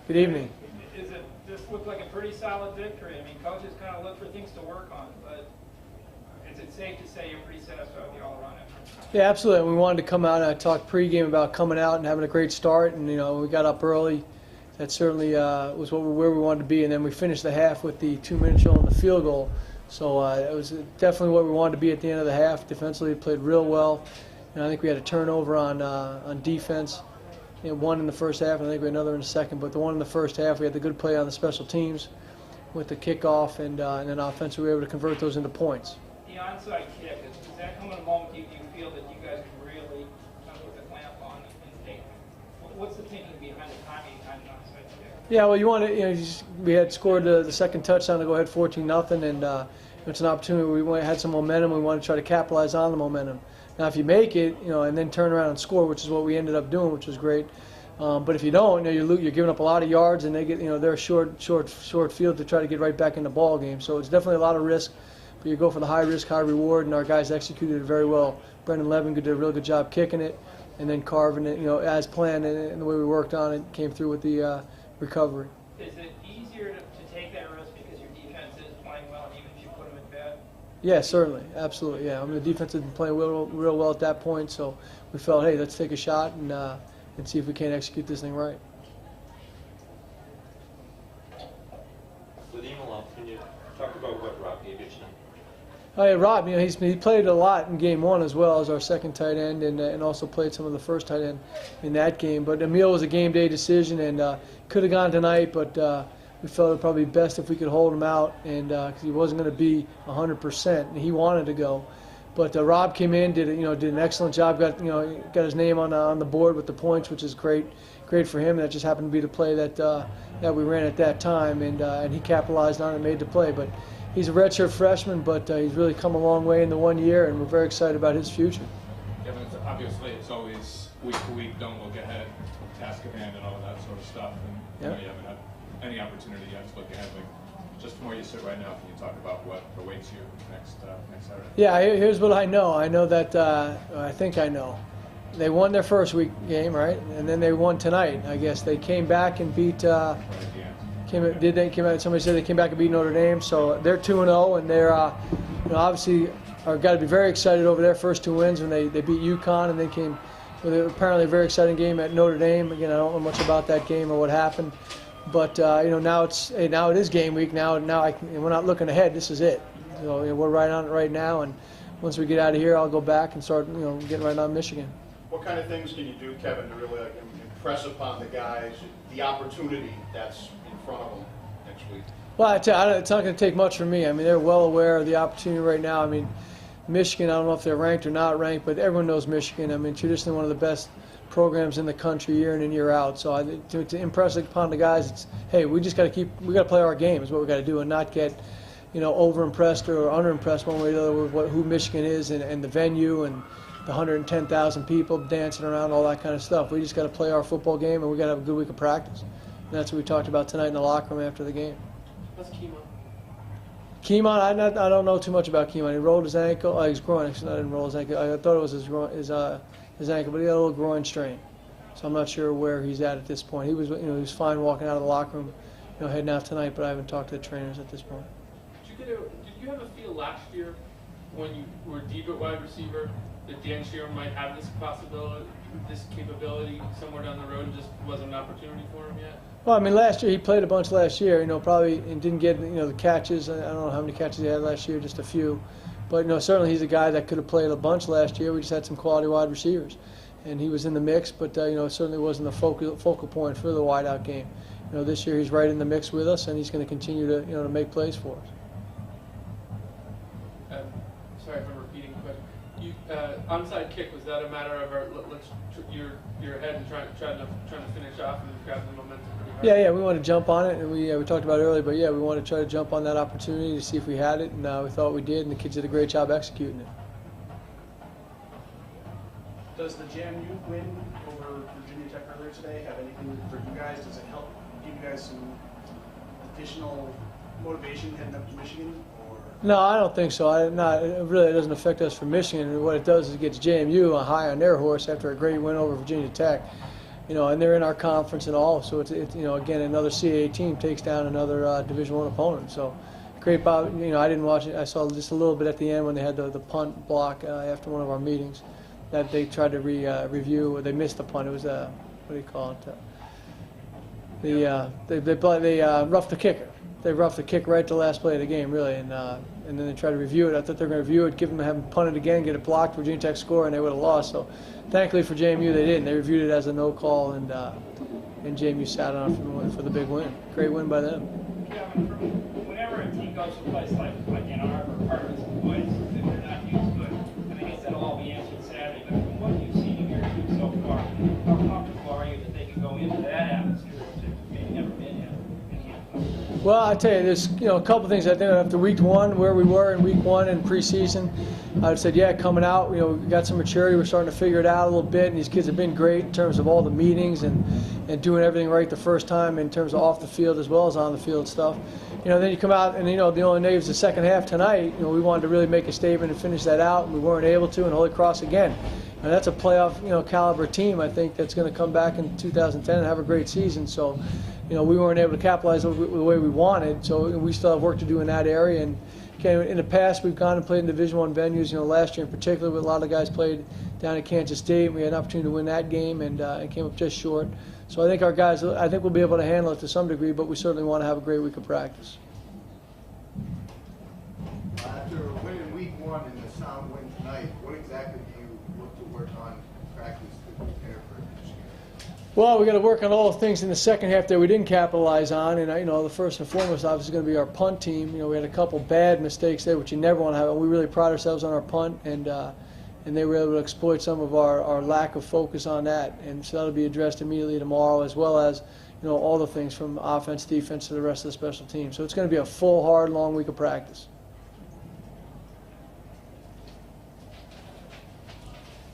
Good evening. This looked like a pretty solid victory. I mean, coaches kind of look for things to work on, but is it safe to say you're pretty satisfied with the all-around effort? Yeah, absolutely. We wanted to come out, and I talked pregame about coming out and having a great start, and we got up early. That certainly was where we wanted to be, and then we finished the half with the 2-minute drill and the field goal. So it was definitely what we wanted to be at the end of the half. Defensively, we played real well. I think we had a turnover on defense. One in the first half, and I think we had another in the second. But the one in the first half, we had the good play on the special teams with the kickoff, and then offensively, we were able to convert those into points. The onside kick, is that coming a moment you feel that you guys can really put the clamp on and take? What's the thinking behind the timing behind the onside kick? Yeah, well, we had scored the second touchdown to go ahead 14-0, and it's an opportunity. We had some momentum. We want to try to capitalize on the momentum. Now, if you make it, and then turn around and score, which is what we ended up doing, which was great. But if you don't, you're giving up a lot of yards, and they get, they're a short field to try to get right back in the ball game. So it's definitely a lot of risk, but you go for the high risk, high reward, and our guys executed it very well. Brendan Levin did a real good job kicking it, and then carving it, as planned, and the way we worked on it came through with the recovery. Is it easier to take that risk because your defense is playing well, even if you put them in bed? Yeah, certainly, absolutely. Yeah, I mean the defense had been playing real well at that point, so we felt, hey, let's take a shot and see if we can't execute this thing right. Can you talk about what Rob gave you tonight? Oh, yeah, Rob, he played a lot in game one as well as our second tight end, and also played some of the first tight end in that game. But Emil was a game day decision, and could have gone tonight, but we felt it would probably be best if we could hold him out, and because he wasn't going to be 100%, and he wanted to go. But Rob came in, did an excellent job. Got his name on the board with the points, which is great for him. That just happened to be the play that we ran at that time, and he capitalized on it and made the play. But he's a redshirt freshman, but he's really come a long way in the 1 year, and we're very excited about his future. Yeah, but obviously it's always week to week, don't look ahead, task at hand, and all of that sort of stuff. And you haven't had any opportunity yet to look ahead. Just from where you sit right now, can you talk about what awaits you next Saturday? Yeah, here's what I know. I know that I think I know. They won their first week game, right? And then they won tonight. I guess they came back and beat. Somebody said they came back and beat Notre Dame. So they're 2-0, and they're obviously are got to be very excited over their first two wins when they beat UConn, and they came with apparently a very exciting game at Notre Dame. Again, I don't know much about that game or what happened. But now it is game week. Now we're not looking ahead. This is it. So we're right on it right now. And once we get out of here, I'll go back and start getting right on Michigan. What kind of things can you do, Kevin, to really impress upon the guys the opportunity that's in front of them next week? Well, I tell you, it's not going to take much from me. I mean, they're well aware of the opportunity right now. I mean, Michigan, I don't know if they're ranked or not ranked, but everyone knows Michigan. I mean, traditionally one of the best programs in the country year in and year out. So to impress upon the guys, it's, hey, we got to play our game is what we got to do, and not get over impressed or under impressed one way or the other with who Michigan is and the venue and the 110,000 people dancing around, all that kind of stuff. We just got to play our football game, and we got to have a good week of practice. And that's what we talked about tonight in the locker room after the game. What's Keemon? Keemon, I don't know too much about Keemon. He rolled his ankle, his groin. Actually, I didn't roll his ankle. I thought it was his ankle, but he had a little groin strain. So I'm not sure where he's at this point. He was, he was fine walking out of the locker room, heading out tonight. But I haven't talked to the trainers at this point. Did you have a feel last year when you were deep at wide receiver that Dan Shearer might have this possibility, this capability somewhere down the road, and just wasn't an opportunity for him yet? Well, I mean, last year he played a bunch last year. Probably and didn't get the catches. I don't know how many catches he had last year, just a few. But certainly he's a guy that could have played a bunch last year. We just had some quality wide receivers, and he was in the mix. But it certainly wasn't the focal point for the wideout game. This year he's right in the mix with us, and he's going to continue to to make plays for us. Sorry if I'm repeating, but onside kick, was that a matter of you're ahead and trying to finish off and grab the momentum pretty hard? Yeah, we want to jump on it, and we talked about it earlier, but yeah, we want to try to jump on that opportunity to see if we had it, and we thought we did, and the kids did a great job executing it. Does the JMU win over Virginia Tech earlier today have anything for you guys? Does it help give you guys some additional motivation heading up to Michigan? No, I don't think so. It really doesn't affect us for Michigan. What it does is it gets JMU high on their horse after a great win over Virginia Tech. and they're in our conference and all. So it's again, another CAA team takes down another Division I opponent. So great. I didn't watch it. I saw just a little bit at the end when they had the punt block after one of our meetings that they tried to review. They missed the punt. It was what do you call it? They roughed the kicker. They roughed the kick right at the last play of the game, really, and then they tried to review it. I thought they were going to review it, have them punt it again, get it blocked, Virginia Tech score, and they would have lost. So, thankfully for JMU, they didn't. They reviewed it as a no call, and JMU sat on it for the big win. Great win by them. Kevin, whenever a team goes to a place like Ann Arbor, part of it's the boys, if they're not used to it, and I guess that'll all be answered Saturday. But from what you've seen in your team so far, how comfortable are you that they can go into that atmosphere that they've never been in? Well, I tell you, there's a couple things. I think after week one, where we were in week one in preseason, I would said, yeah, coming out, we got some maturity. We're starting to figure it out a little bit, and these kids have been great in terms of all the meetings and doing everything right the first time in terms of off the field as well as on the field stuff. Then you come out, and the only negative is the second half tonight. We wanted to really make a statement and finish that out, and we weren't able to. And Holy Cross again, and that's a playoff caliber team. I think that's going to come back in 2010 and have a great season. So. We weren't able to capitalize the way we wanted, so we still have work to do in that area. And in the past, we've gone and played in Division I venues. Last year in particular, with a lot of guys played down at Kansas State. We had an opportunity to win that game and came up just short. So I think our guys, we'll be able to handle it to some degree, but we certainly want to have a great week of practice. After winning week one and the sound win tonight, what exactly do you look to work on in practice to prepare for this year? Well, we got to work on all the things in the second half that we didn't capitalize on, and the first and foremost, obviously, is going to be our punt team. We had a couple bad mistakes there, which you never want to have. We really pride ourselves on our punt, and they were able to exploit some of our lack of focus on that, and so that'll be addressed immediately tomorrow, as well as all the things from offense, defense to the rest of the special teams. So it's going to be a full, hard, long week of practice.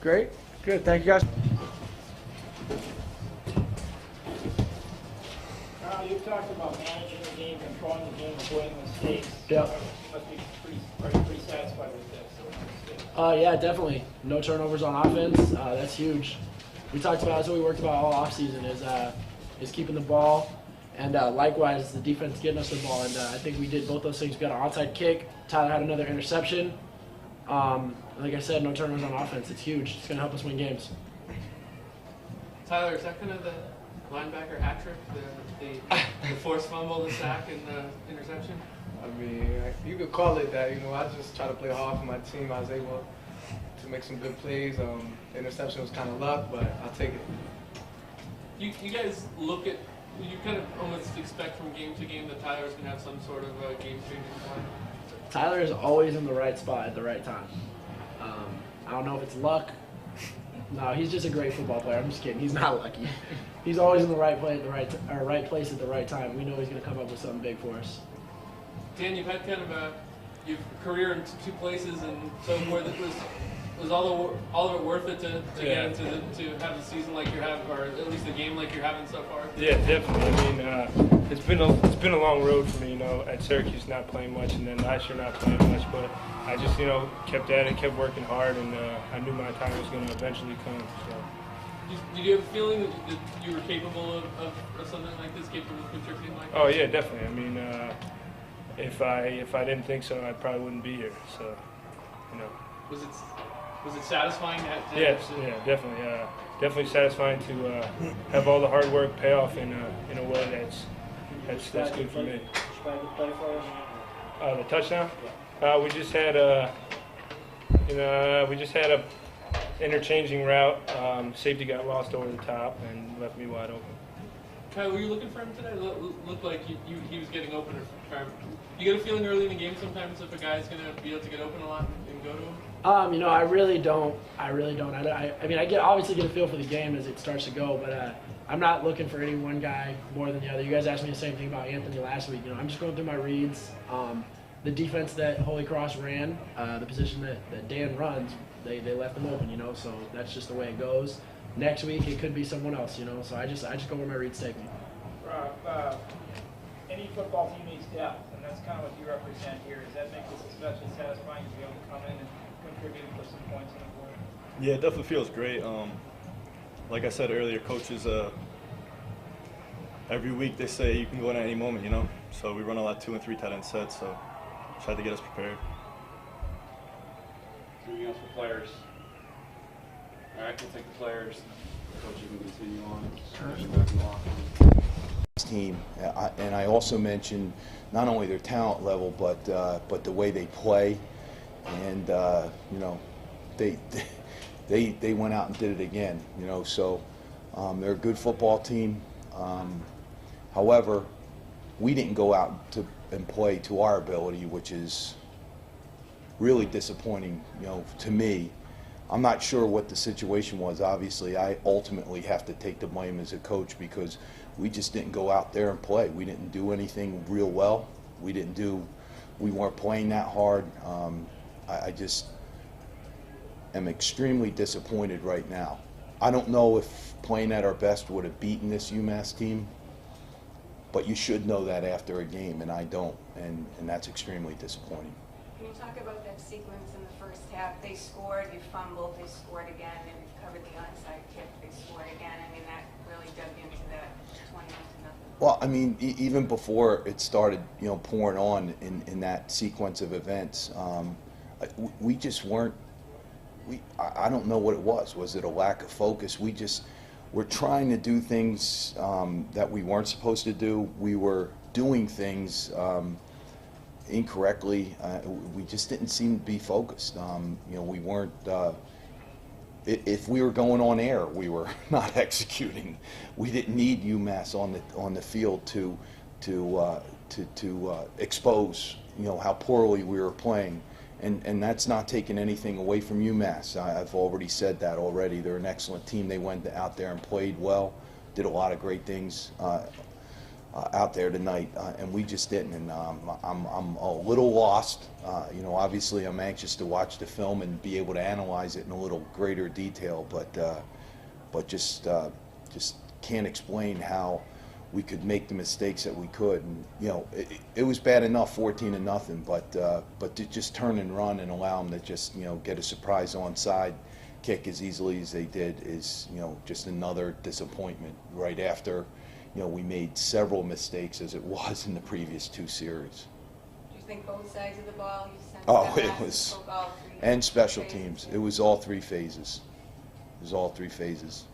Great, good. Thank you, guys. You talked about managing the game, controlling the game, avoiding mistakes. Yeah. You must be pretty satisfied with this. Yeah, definitely. No turnovers on offense. That's huge. We talked about, that's what we worked about all offseason is keeping the ball, and likewise the defense getting us the ball. And I think we did both those things. We got an onside kick. Tyler had another interception. Like I said, no turnovers on offense. It's huge. It's going to help us win games. Tyler, is that kind of the linebacker hat trick? The forced fumble, the sack, and the interception? I mean, you could call it that. I just try to play hard for my team. I was able to make some good plays. The interception was kind of luck, but I'll take it. You guys look at, you kind of almost expect from game to game that Tyler's going to have some sort of game-changing play? Tyler is always in the right spot at the right time. I don't know if it's luck. No, he's just a great football player. I'm just kidding. He's not lucky. He's always in the right play at the right place at the right time. We know he's going to come up with something big for us. Dan, you've had kind of your career in two places, and so forth. Was all of it worth it to get into to have the season like you're having, or at least the game like you're having so far? Yeah, definitely. I mean, it's been a long road for me. At Syracuse not playing much, and then last year not playing much. But I just kept at it, kept working hard, and I knew my time was going to eventually come. So. Did you have a feeling that you were capable of something like this, capable of contributing like that? Oh yeah, definitely. I mean, if I didn't think so, I probably wouldn't be here. So, Was it satisfying to yeah, definitely. Definitely satisfying to have all the hard work pay off in a way that's good for me. The touchdown? We just had a interchanging route. Safety got lost over the top and left me wide open. Kyle, were you looking for him today? Looked like he was getting open. You get a feeling early in the game sometimes if a guy's going to be able to get open a lot and go to him? I really don't. I mean, I obviously get a feel for the game as it starts to go, but I'm not looking for any one guy more than the other. You guys asked me the same thing about Anthony last week. I'm just going through my reads. The defense that Holy Cross ran, the position that Dan runs, they left him open. So that's just the way it goes. Next week it could be someone else. So I just go where my reads take me. Any football team needs depth, and that's kind of what you represent here. Does that make this especially satisfying to be able to come in and contribute and put some points on the board? Yeah, it definitely feels great. like I said earlier, coaches, every week they say you can go in at any moment, you know. So we run a lot 2 and 3 tight end sets, so tried to get us prepared. Anything else for players? All right, we'll take the players. Coach, you can continue on. Team, and I also mentioned not only their talent level, but the way they play, and you know, they went out and did it again. You know, so they're a good football team. However, we didn't go out and play to our ability, which is really disappointing. You know, to me. I'm not sure what the situation was. Obviously, I ultimately have to take the blame as a coach because we just didn't go out there and play. We didn't do anything real well. We weren't playing that hard. I just am extremely disappointed right now. I don't know if playing at our best would have beaten this UMass team, but you should know that after a game, and I don't, and that's extremely disappointing. Can you talk about that sequence in the first half? They scored, you fumbled, they scored again, and recovered the onside kick, they scored again. I mean, that really dug into that 21-0. Well, I mean, even before it started, you know, pouring on in that sequence of events, we just weren't. I don't know what it was. Was it a lack of focus? We're trying to do things that we weren't supposed to do. We were doing things incorrectly. We just didn't seem to be focused. You know, we weren't. If we were going on air, we were not executing. We didn't need UMass on the field to expose, you know, how poorly we were playing, and that's not taking anything away from UMass. I've already said that already. They're an excellent team. They went out there and played well, did a lot of great things out there tonight, and we just didn't. And I'm a little lost. You know, obviously I'm anxious to watch the film and be able to analyze it in a little greater detail, but just can't explain how we could make the mistakes that we could. And you know, it was bad enough 14-0, but to just turn and run and allow them to just, you know, get a surprise onside kick as easily as they did is, you know, just another disappointment right after, you know, we made several mistakes as it was in the previous 2 series. Do you think both sides of the ball, you sent it was, and special teams. It was all 3 phases. It was all 3 phases.